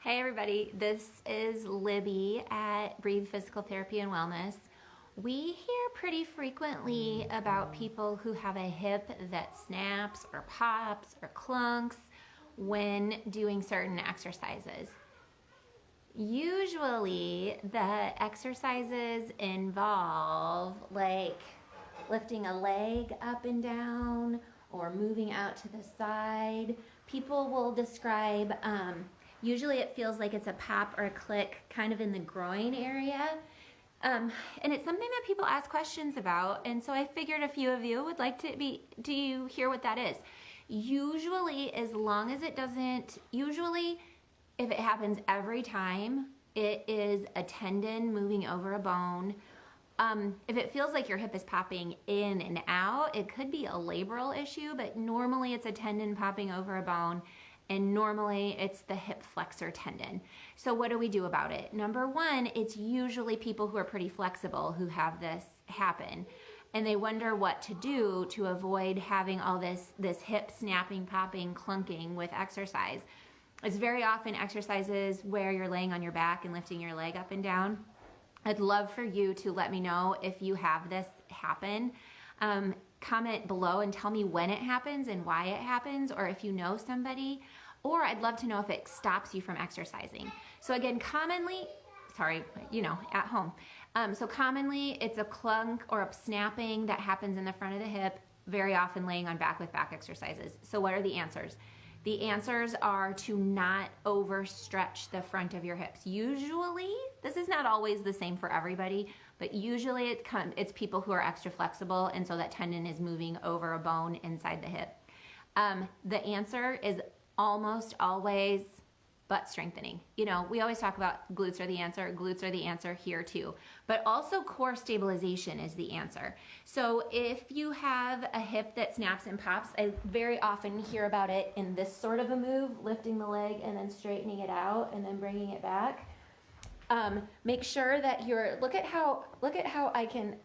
Hey everybody, this is Libby at Breathe Physical Therapy and Wellness. We hear pretty frequently about people who have a hip that snaps or pops or clunks when doing certain exercises. Usually the exercises involve like lifting a leg up and down or moving out to the side. People will describe usually it feels like it's a pop or a click kind of in the groin area. And it's something that people ask questions about. And so I figured a few of you would like do you hear what that is? Usually, as long as it doesn't, usually if it happens every time, it is a tendon moving over a bone. If it feels like your hip is popping in and out, it could be a labral issue, but normally it's a tendon popping over a bone. And normally it's the hip flexor tendon. So what do we do about it? Number one, it's usually people who are pretty flexible who have this happen. And they wonder what to do to avoid having all this hip snapping, popping, clunking with exercise. It's very often exercises where you're laying on your back and lifting your leg up and down. I'd love for you to let me know if you have this happen. Comment below and tell me when it happens and why it happens, or if you know somebody, or I'd love to know if it stops you from exercising. So again, commonly, at home. So commonly it's a clunk or a snapping that happens in the front of the hip, very often laying on back with back exercises. So what are the answers? The answers are to not overstretch the front of your hips. Usually, this is not always the same for everybody, but usually it's people who are extra flexible, and so that tendon is moving over a bone inside the hip. The answer is almost always butt strengthening. You know, we always talk about glutes are the answer. Glutes are the answer here too. But also core stabilization is the answer. So if you have a hip that snaps and pops, I very often hear about it in this sort of a move, lifting the leg and then straightening it out and then bringing it back. Make sure that look at how I can,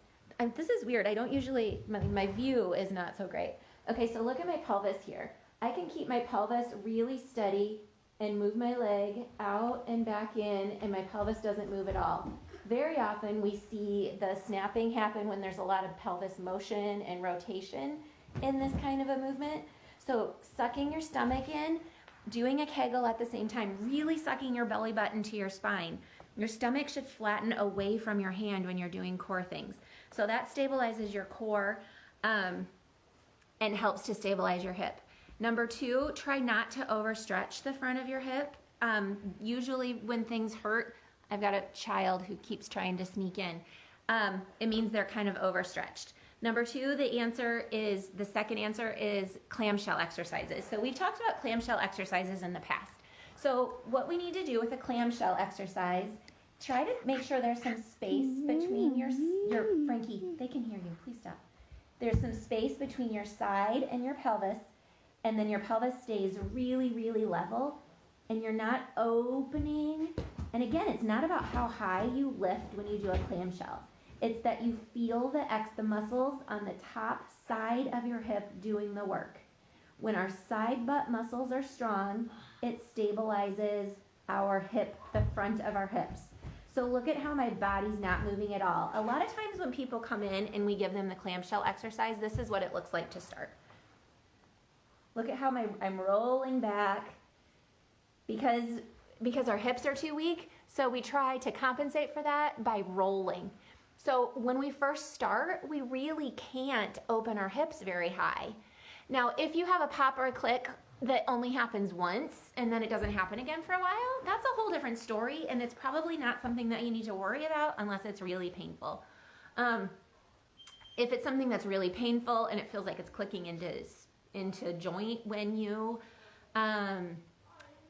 this is weird. I don't usually, my view is not so great. Okay, so look at my pelvis here. I can keep my pelvis really steady and move my leg out and back in, and my pelvis doesn't move at all. Very often we see the snapping happen when there's a lot of pelvis motion and rotation in this kind of a movement. So sucking your stomach in, doing a Kegel at the same time, really sucking your belly button to your spine. Your stomach should flatten away from your hand when you're doing core things. So that stabilizes your core and helps to stabilize your hip. Number two, try not to overstretch the front of your hip. Usually when things hurt, I've got a child who keeps trying to sneak in. It means they're kind of overstretched. Number two, the second answer is clamshell exercises. So we've talked about clamshell exercises in the past. So what we need to do with a clamshell exercise, try to make sure there's some space between your Frankie, they can hear you, please stop. There's some space between your side and your pelvis, and then your pelvis stays really, really level, and you're not opening. And again, it's not about how high you lift when you do a clamshell. It's that you feel the muscles on the top side of your hip doing the work. When our side butt muscles are strong, it stabilizes our hip, the front of our hips. So look at how my body's not moving at all. A lot of times when people come in and we give them the clamshell exercise, this is what it looks like to start. Look at how I'm rolling back because our hips are too weak. So we try to compensate for that by rolling. So when we first start, we really can't open our hips very high. Now, if you have a pop or a click that only happens once and then it doesn't happen again for a while, that's a whole different story, and it's probably not something that you need to worry about unless it's really painful. If it's something that's really painful and it feels like it's clicking into joint when you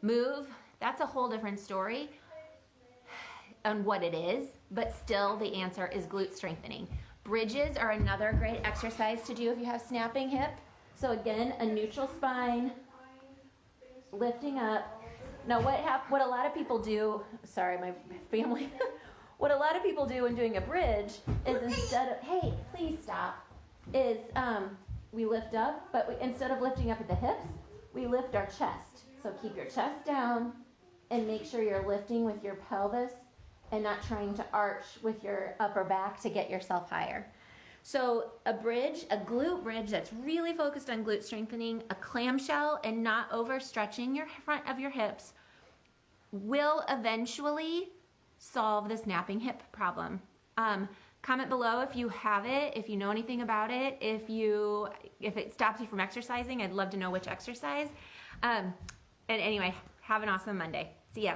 move, that's a whole different story on what it is, but still the answer is glute strengthening. Bridges are another great exercise to do if you have snapping hip. So again, a neutral spine, lifting up. Now what a lot of people do, sorry, my family, what a lot of people do when doing a bridge is instead of, hey, please stop, is we lift up, but instead of lifting up at the hips, we lift our chest. So keep your chest down and make sure you're lifting with your pelvis and not trying to arch with your upper back to get yourself higher. So a bridge, a glute bridge that's really focused on glute strengthening, a clamshell and not overstretching your front of your hips will eventually solve the snapping hip problem. Comment below if you have it, if you know anything about it, if it stops you from exercising. I'd love to know which exercise. And anyway, have an awesome Monday. See ya.